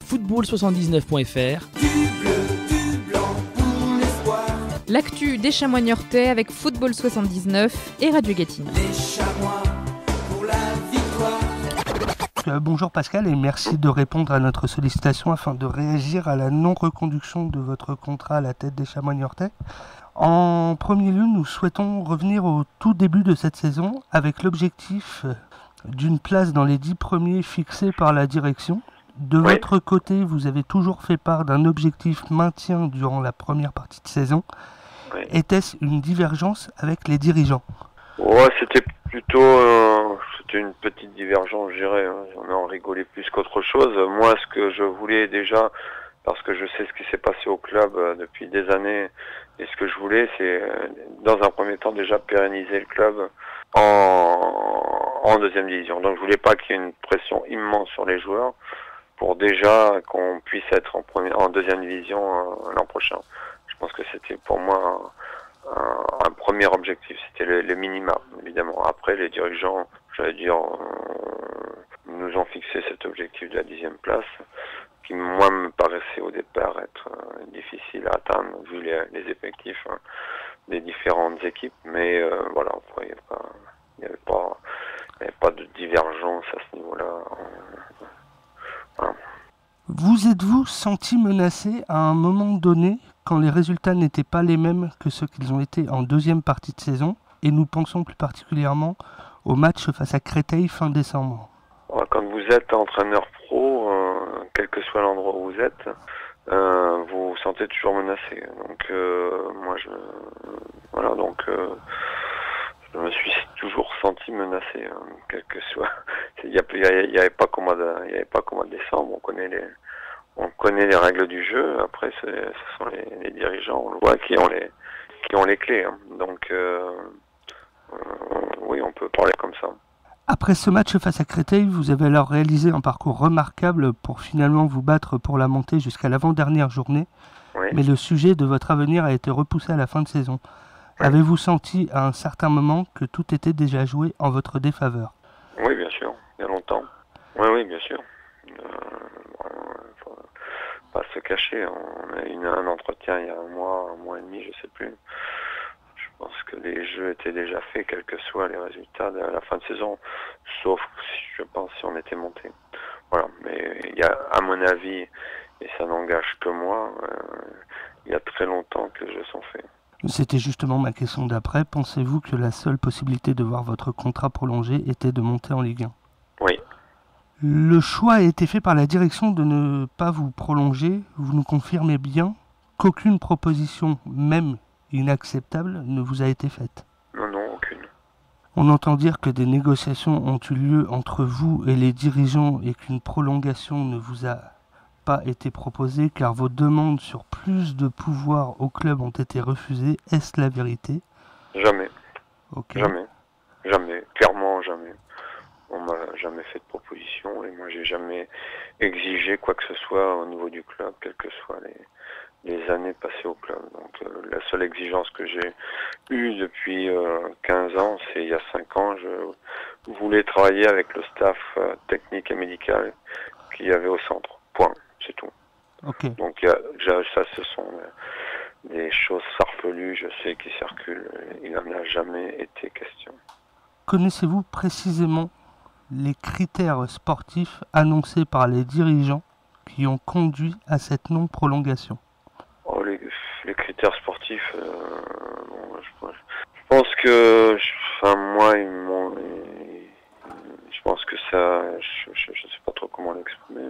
football79.fr. L'actu des Chamois niortais avec Football 79 et Radio Gatineau. Les Chamois pour la victoire. Bonjour Pascal et merci de répondre à notre sollicitation afin de réagir à la non-reconduction de votre contrat à la tête des Chamois niortais. En premier lieu, nous souhaitons revenir au tout début de cette saison avec l'objectif d'une place dans les 10 premiers fixés par la direction. De votre côté, vous avez toujours fait part d'un objectif maintien durant la première partie de saison. Oui. Était-ce une divergence avec les dirigeants ? Ouais, c'était plutôt c'était une petite divergence, je dirais. On en rigolait plus qu'autre chose. Moi, ce que je voulais déjà, parce que je sais ce qui s'est passé au club depuis des années, et ce que je voulais, c'est dans un premier temps déjà pérenniser le club en deuxième division. Donc je voulais pas qu'il y ait une pression immense sur les joueurs pour déjà qu'on puisse être en deuxième division l'an prochain. Je pense que c'était pour moi un premier objectif, c'était le minima, évidemment. Après, les dirigeants, j'allais dire, nous ont fixé cet objectif de la 10e place, qui moi me paraissait au départ être difficile à atteindre vu les effectifs des différentes équipes. Mais voilà, après, il n'y avait pas de divergence à ce niveau-là. Voilà. Vous êtes-vous senti menacé à un moment donné quand les résultats n'étaient pas les mêmes que ceux qu'ils ont été en deuxième partie de saison, et nous pensons plus particulièrement au match face à Créteil fin décembre? Quand vous êtes entraîneur pro, quel que soit l'endroit où vous êtes, vous vous sentez toujours menacé. Donc moi je me suis toujours senti menacé, quel que soit. Il y avait pas comme à décembre. On connaît les règles du jeu. Après, ce sont les dirigeants, on le voit, qui ont les clés. Donc oui, on peut parler comme ça. Après ce match face à Créteil, vous avez alors réalisé un parcours remarquable pour finalement vous battre pour la montée jusqu'à l'avant-dernière journée. Oui. Mais le sujet de votre avenir a été repoussé à la fin de saison. Oui. Avez-vous senti à un certain moment que tout était déjà joué en votre défaveur? Oui, bien sûr, il y a longtemps. Oui, bien sûr. Faut pas se cacher. On a eu un entretien il y a un mois et demi, je sais plus. Je pense que les jeux étaient déjà faits, quels que soient les résultats de la fin de saison, sauf je pense si on était monté. Voilà, mais il y a, à mon avis, et ça n'engage que moi, il y a très longtemps que les jeux sont faits. C'était justement ma question d'après. Pensez-vous que la seule possibilité de voir votre contrat prolongé était de monter en Ligue 1? Oui. Le choix a été fait par la direction de ne pas vous prolonger. Vous nous confirmez bien qu'aucune proposition, même inacceptable, ne vous a été faite? Non, aucune. On entend dire que des négociations ont eu lieu entre vous et les dirigeants et qu'une prolongation ne vous a pas été proposée car vos demandes sur plus de pouvoir au club ont été refusées. Est-ce la vérité? Jamais. Okay. Jamais. Clairement, jamais. On m'a jamais fait de proposition et moi j'ai jamais exigé quoi que ce soit au niveau du club, quelles que soient les années passées au club. Donc la seule exigence que j'ai eue depuis 15 ans, c'est il y a 5 ans, je voulais travailler avec le staff technique et médical qu'il y avait au centre. Point, c'est tout. Okay. Donc ça, ce sont des choses farfelues, je sais, qui circulent. Il n'en a jamais été question. Connaissez-vous précisément les critères sportifs annoncés par les dirigeants qui ont conduit à cette non-prolongation? Les critères sportifs, je pense que, moi, je pense que ça, je sais pas trop comment l'exprimer,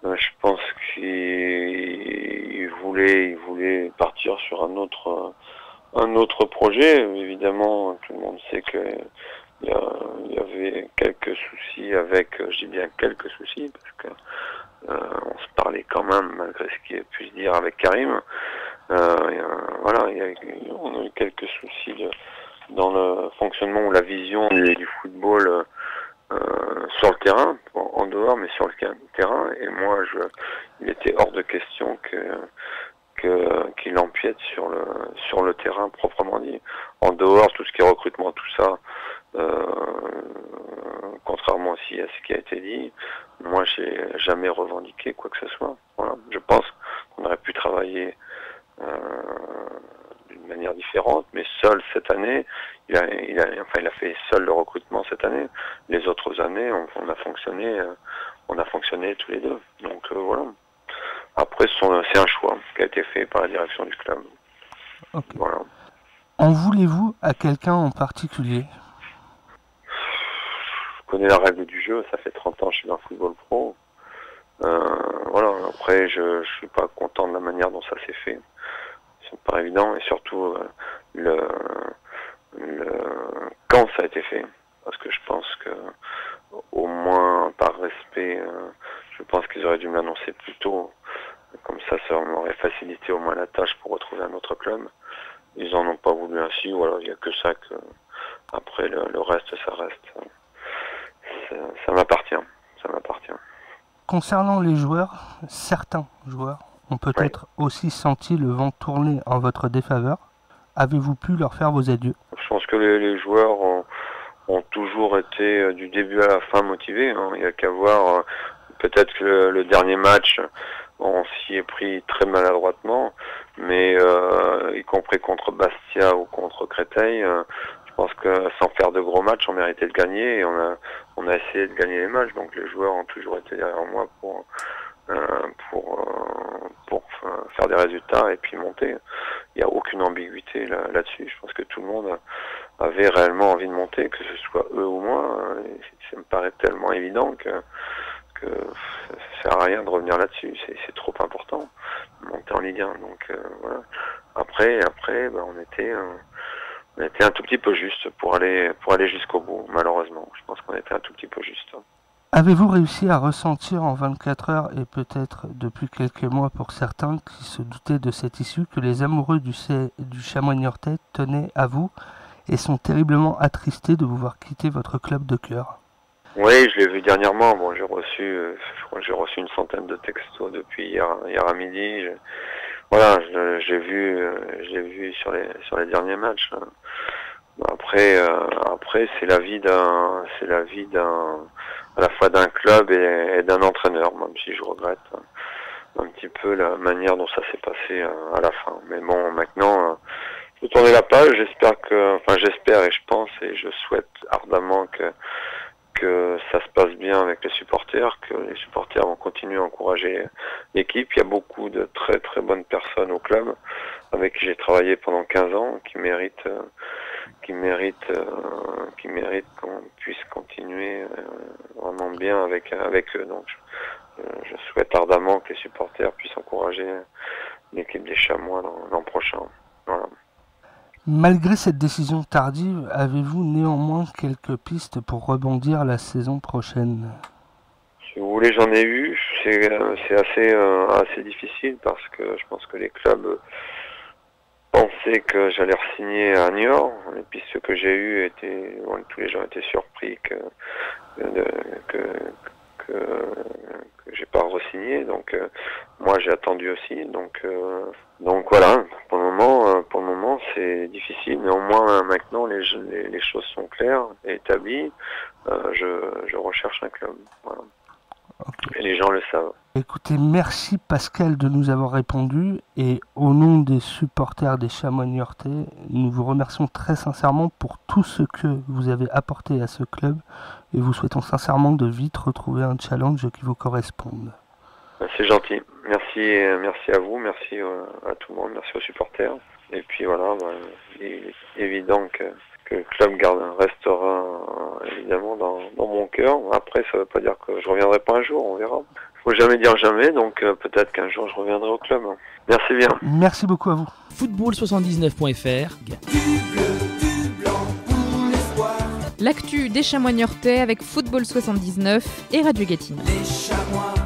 mais je pense qu'il voulait partir sur un autre projet. Évidemment, tout le monde sait que il y avait quelques soucis avec, je dis bien quelques soucis, parce que on se parlait quand même, malgré ce qu'il pu se dire avec Karim. Voilà, on a eu quelques soucis dans le fonctionnement ou la vision du football sur le terrain, en dehors, mais sur le terrain. Et moi, il était hors de question qu'il empiète sur le terrain proprement dit. En dehors, tout ce qui est recrutement, tout ça, Contrairement aussi à ce qui a été dit, moi j'ai jamais revendiqué quoi que ce soit. Voilà. Je pense qu'on aurait pu travailler d'une manière différente, mais seul cette année, il a fait seul le recrutement cette année. Les autres années, on a fonctionné tous les deux. Donc voilà. Après, c'est un choix qui a été fait par la direction du club. Okay. Voilà. En voulez-vous à quelqu'un en particulier ? Je connais la règle du jeu, ça fait 30 ans que je suis dans le football pro. Voilà. Après, je suis pas content de la manière dont ça s'est fait. C'est pas évident, et surtout quand ça a été fait. Parce que je pense que, au moins par respect, je pense qu'ils auraient dû me l'annoncer plus tôt. Comme ça m'aurait facilité au moins la tâche pour retrouver un autre club. Ils en ont pas voulu ainsi, voilà, il n'y a que ça que. Après, le reste, ça reste. Ça m'appartient. Concernant les joueurs, certains joueurs ont peut-être aussi senti le vent tourner en votre défaveur. Avez-vous pu leur faire vos adieux ? Je pense que les joueurs ont toujours été du début à la fin motivés. Hein. Il n'y a qu'à voir, peut-être que le dernier match, on s'y est pris très maladroitement, mais y compris contre Bastia ou contre Créteil, je pense que sans faire de gros matchs, on méritait de gagner, et on a essayé de gagner les matchs. Donc les joueurs ont toujours été derrière moi pour faire des résultats et puis monter. Il n'y a aucune ambiguïté là-dessus. Je pense que tout le monde avait réellement envie de monter, que ce soit eux ou moi. Ça me paraît tellement évident que ça sert à rien de revenir là-dessus. C'est trop important de monter en Ligue 1. Donc voilà. Après, on était un tout petit peu juste pour aller jusqu'au bout. Malheureusement, je pense qu'on était un tout petit peu juste. Avez-vous réussi à ressentir en 24 heures, et peut-être depuis quelques mois pour certains qui se doutaient de cette issue, que les amoureux du Chamois Niortais tenaient à vous et sont terriblement attristés de vous voir quitter votre club de cœur ? Oui, je l'ai vu dernièrement. Bon, je crois que j'ai reçu une centaine de textos depuis hier à midi. Voilà, j'ai vu sur les derniers matchs. Après, c'est la vie à la fois d'un club et d'un entraîneur, même si je regrette un petit peu la manière dont ça s'est passé à la fin. Mais bon, maintenant, je vais tourner la page. J'espère et je pense et je souhaite ardemment que ça se passe bien avec les supporters, que les supporters vont continuer à encourager l'équipe. Il y a beaucoup de très très bonnes personnes au club avec qui j'ai travaillé pendant 15 ans qui méritent qu'on puisse continuer vraiment bien avec eux. Donc je souhaite ardemment que les supporters puissent encourager l'équipe des Chamois l'an prochain. Voilà. Malgré cette décision tardive, avez-vous néanmoins quelques pistes pour rebondir la saison prochaine ? Si vous voulez, j'en ai eu. C'est assez difficile parce que je pense que les clubs pensaient que j'allais re-signer à Niort. Les pistes que j'ai eues tous les gens étaient surpris que j'ai pas re-signé. Donc moi j'ai attendu aussi. Donc voilà. Pour le moment c'est difficile. Néanmoins maintenant les choses sont claires et établies. Je recherche un club. Voilà. Okay. Et les gens le savent. Écoutez, merci Pascal de nous avoir répondu, et au nom des supporters des Chamois Niortais, nous vous remercions très sincèrement pour tout ce que vous avez apporté à ce club, et vous souhaitons sincèrement de vite retrouver un challenge qui vous corresponde. C'est gentil. Merci à vous, merci à tout le monde, merci aux supporters. Et puis voilà, il est évident que le club restera évidemment dans mon cœur. Après, ça ne veut pas dire que je ne reviendrai pas un jour, on verra. Il ne faut jamais dire jamais, donc peut-être qu'un jour je reviendrai au club. Merci bien. Merci beaucoup à vous. Football79.fr. Du bleu, du blanc pour l'espoir. L'actu des Chamois Niortais avec Football 79 et Radio Gatineau. Les Chamois.